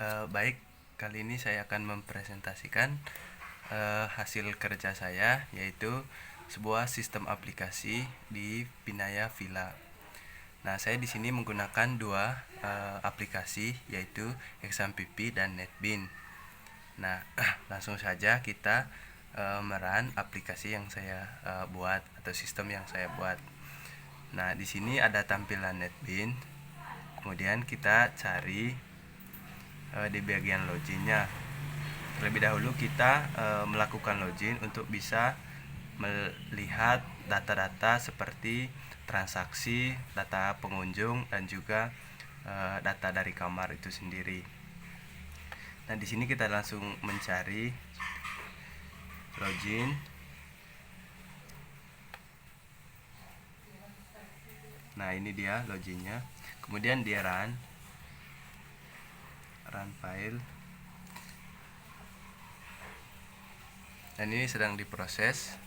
Baik, kali ini saya akan mempresentasikan hasil kerja saya, yaitu sebuah sistem aplikasi di Pinaya Villa. Nah, saya di sini menggunakan dua aplikasi, yaitu Exampp dan NetBeans. Nah, langsung saja kita meran aplikasi yang saya buat atau sistem yang saya buat. Nah, di sini ada tampilan NetBeans. Kemudian kita cari di bagian loginnya. Terlebih dahulu kita melakukan login untuk bisa melihat data-data seperti transaksi, data pengunjung, dan juga data dari kamar itu sendiri. Nah, di sini kita langsung mencari login. Nah, ini dia loginnya. Kemudian dia run file. Dan ini sedang diproses.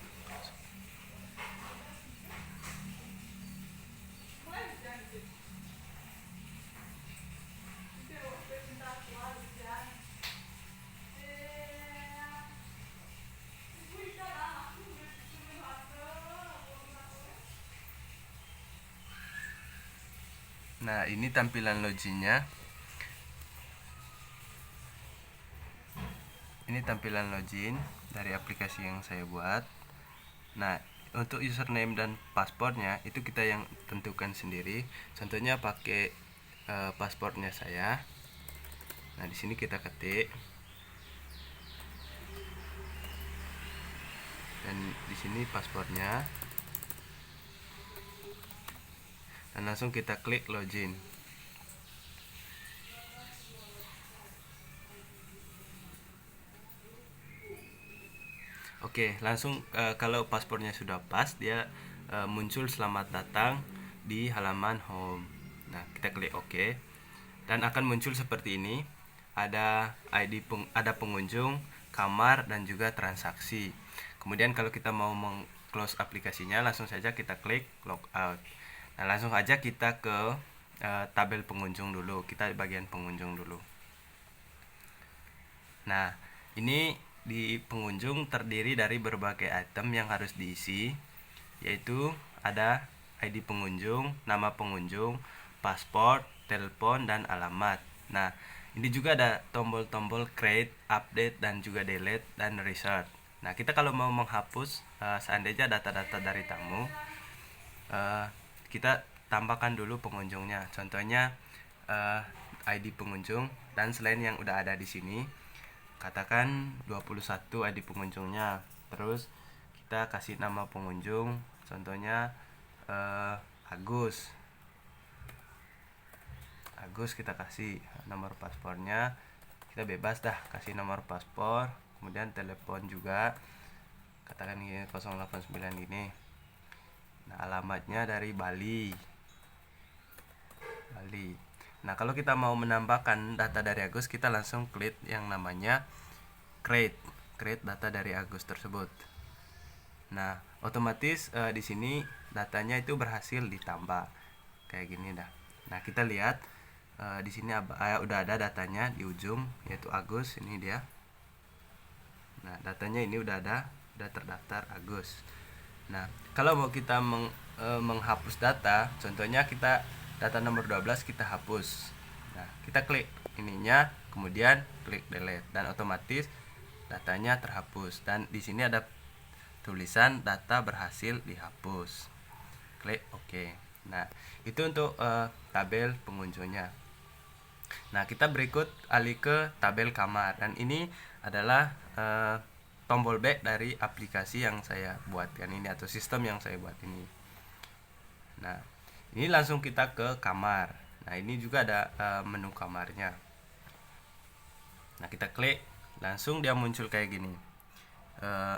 Nah, ini tampilan loginnya. Ini tampilan login dari aplikasi yang saya buat. Nah, untuk username dan passwordnya itu kita yang tentukan sendiri. Contohnya pakai passwordnya saya. Nah, di sini kita ketik. Dan di sini passwordnya. Dan langsung kita klik login. Oke, langsung kalau paspornya sudah pas, dia muncul selamat datang di halaman home. Nah, kita klik OK. Dan akan muncul seperti ini. Ada ada pengunjung, kamar, dan juga transaksi. Kemudian kalau kita mau close aplikasinya, langsung saja kita klik logout. Nah, langsung aja kita ke tabel pengunjung dulu. Kita di bagian pengunjung dulu. Nah, ini di pengunjung terdiri dari berbagai item yang harus diisi, yaitu ada ID pengunjung, nama pengunjung, paspor, telepon, dan alamat. Nah, ini juga ada tombol-tombol create, update, dan juga delete, dan restart. Nah, kita kalau mau menghapus seandainya data-data dari tamu, kita tambahkan dulu pengunjungnya. Contohnya ID pengunjung, dan selain yang udah ada di sini, katakan 21 ID pengunjungnya. Terus kita kasih nama pengunjung, contohnya Agus kita kasih nomor paspornya. Kita bebas dah kasih nomor paspor. Kemudian telepon juga, katakan ini 089 ini. Nah, alamatnya dari Bali. Nah, kalau kita mau menambahkan data dari Agus, kita langsung klik yang namanya create data dari Agus tersebut. Nah, otomatis di sini datanya itu berhasil ditambah kayak gini dah. Nah, kita lihat di sini udah ada datanya di ujung, yaitu Agus. Ini dia. Nah, datanya ini udah terdaftar Agus. Nah, kalau mau kita menghapus data, contohnya kita data nomor 12 kita hapus. Nah, kita klik ininya, kemudian klik delete, dan otomatis datanya terhapus. Dan di sini ada tulisan data berhasil dihapus. Klik OK. Nah, itu untuk tabel pengunjungnya. Nah, kita berikut alih ke tabel kamar, dan ini adalah tombol back dari aplikasi yang saya buatkan ini atau sistem yang saya buat ini. Nah, ini langsung kita ke kamar. Nah, ini juga ada menu kamarnya. Nah, kita klik, langsung dia muncul kayak gini.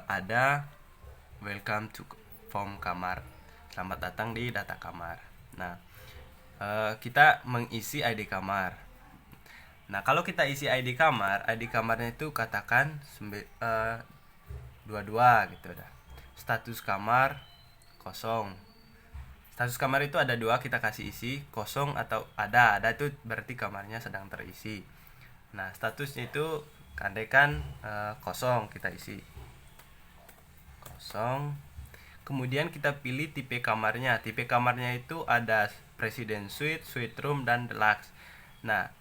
Ada welcome to form kamar. Selamat datang di data kamar. Nah, kita mengisi ID kamar. Nah, kalau kita isi ID kamarnya itu katakan 22 gitu dah. Status kamar kosong. Status kamar itu ada 2, kita kasih isi kosong atau ada itu berarti kamarnya sedang terisi. Nah, statusnya itu andaikan kosong, kita isi kosong. Kemudian kita pilih tipe kamarnya. Tipe kamarnya itu ada Presiden Suite, Suite Room, dan Deluxe. Nah,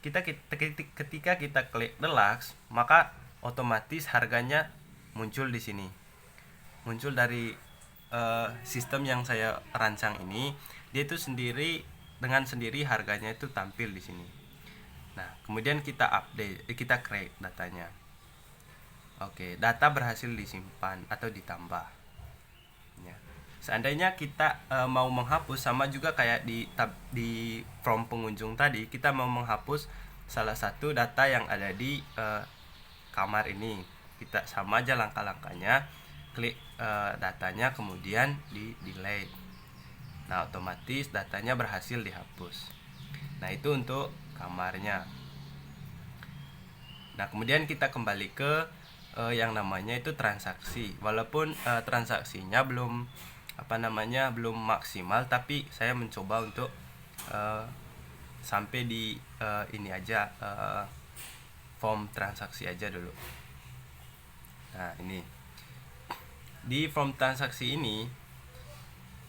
ketika kita klik Deluxe, maka otomatis harganya muncul di sini. Muncul dari sistem yang saya rancang ini, dia itu dengan sendiri harganya itu tampil di sini. Nah, kemudian kita kita create datanya. Oke, data berhasil disimpan atau ditambah. Ya. Seandainya kita mau menghapus, sama juga kayak di from pengunjung tadi, kita mau menghapus salah satu data yang ada di kamar ini. Kita sama aja langkah-langkahnya, klik datanya, kemudian di delete. Nah, otomatis datanya berhasil dihapus. Nah, itu untuk kamarnya. Nah, kemudian kita kembali ke yang namanya itu transaksi. Walaupun transaksinya belum maksimal, tapi saya mencoba untuk sampai di ini aja, form transaksi aja dulu. Nah, ini di form transaksi ini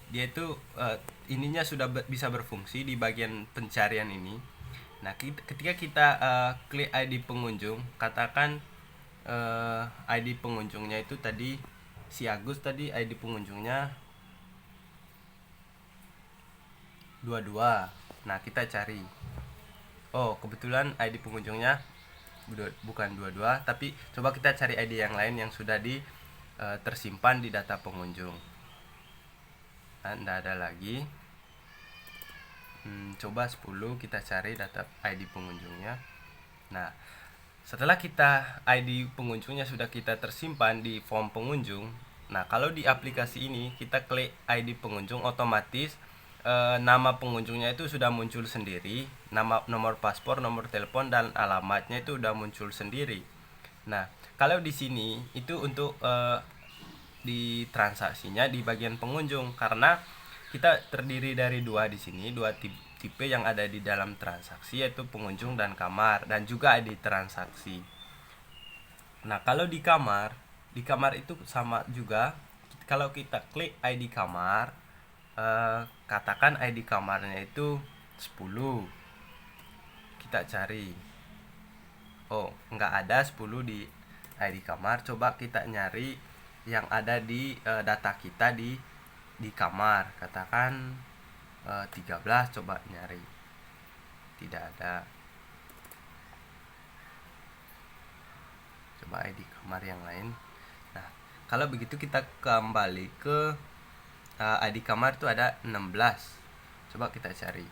dia itu ininya sudah bisa berfungsi di bagian pencarian ini. Nah, ketika kita klik ID pengunjung, katakan ID pengunjungnya itu tadi si Agus, tadi ID pengunjungnya 22. Nah, kita cari. Oh, kebetulan ID pengunjungnya bukan 22, tapi coba kita cari ID yang lain yang sudah tersimpan di data pengunjung. Nah, tidak ada lagi. Coba 10 kita cari data ID pengunjungnya. Nah, setelah kita ID pengunjungnya sudah kita tersimpan di form pengunjung. Nah, kalau di aplikasi ini kita klik ID pengunjung, otomatis nama pengunjungnya itu sudah muncul sendiri. Nama, nomor paspor, nomor telepon, dan alamatnya itu udah muncul sendiri. Nah, kalau di sini itu untuk di transaksinya di bagian pengunjung, karena kita terdiri dari dua di sini, dua tipe yang ada di dalam transaksi, yaitu pengunjung dan kamar, dan juga ID transaksi. Nah, kalau di kamar itu sama juga. Kalau kita klik ID kamar, katakan ID kamarnya itu 10. Kita cari. Oh, nggak ada 10 di ID kamar. Coba kita nyari yang ada di data kita di kamar. Katakan 13, coba nyari. Tidak ada. Coba ID kamar yang lain. Nah, kalau begitu kita kembali ke ID kamar itu ada 16. Coba kita cari.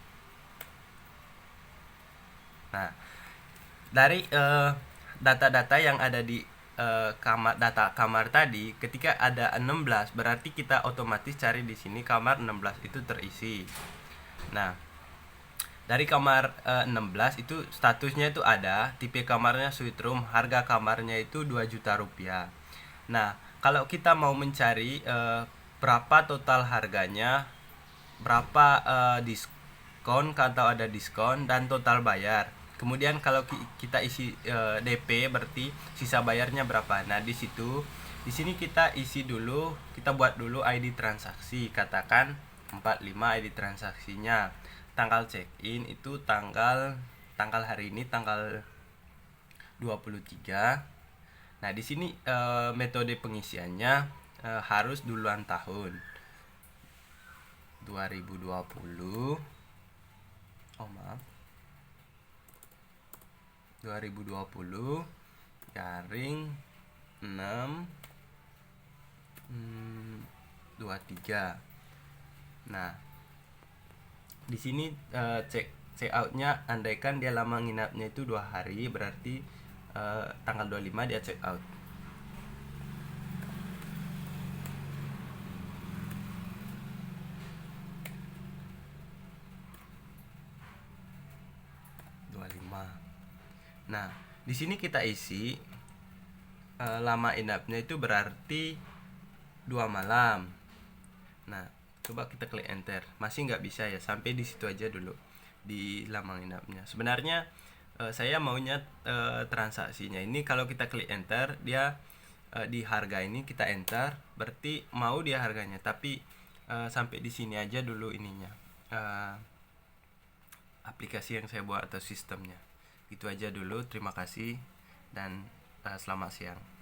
Nah, dari data-data yang ada di data kamar tadi, ketika ada 16 berarti kita otomatis cari di sini kamar 16 itu terisi. Nah, dari kamar 16 itu statusnya itu ada, tipe kamarnya suite room, harga kamarnya itu 2 juta rupiah. Nah, kalau kita mau mencari berapa total harganya, berapa diskon atau ada diskon, dan total bayar. Kemudian kalau kita isi DP, berarti sisa bayarnya berapa. Nah, di sini kita isi dulu, kita buat dulu ID transaksi, katakan 45 ID transaksinya. Tanggal check-in itu tanggal hari ini tanggal 23. Nah, di sini metode pengisiannya harus duluan tahun 2020. Oh, maaf. 2020 garing 6 23. Nah, di sini check outnya, andaikan dia lama nginapnya itu 2 hari, berarti tanggal 25 dia check out. Nah, di sini kita isi lama inapnya itu berarti 2 malam. Nah, coba kita klik enter. Masih nggak bisa ya, sampai di situ aja dulu di lama inapnya. Sebenarnya saya maunya transaksinya ini kalau kita klik enter dia di harga ini kita enter berarti mau dia harganya, tapi sampai di sini aja dulu ininya aplikasi yang saya buat atau sistemnya. Itu aja dulu, terima kasih dan selamat siang.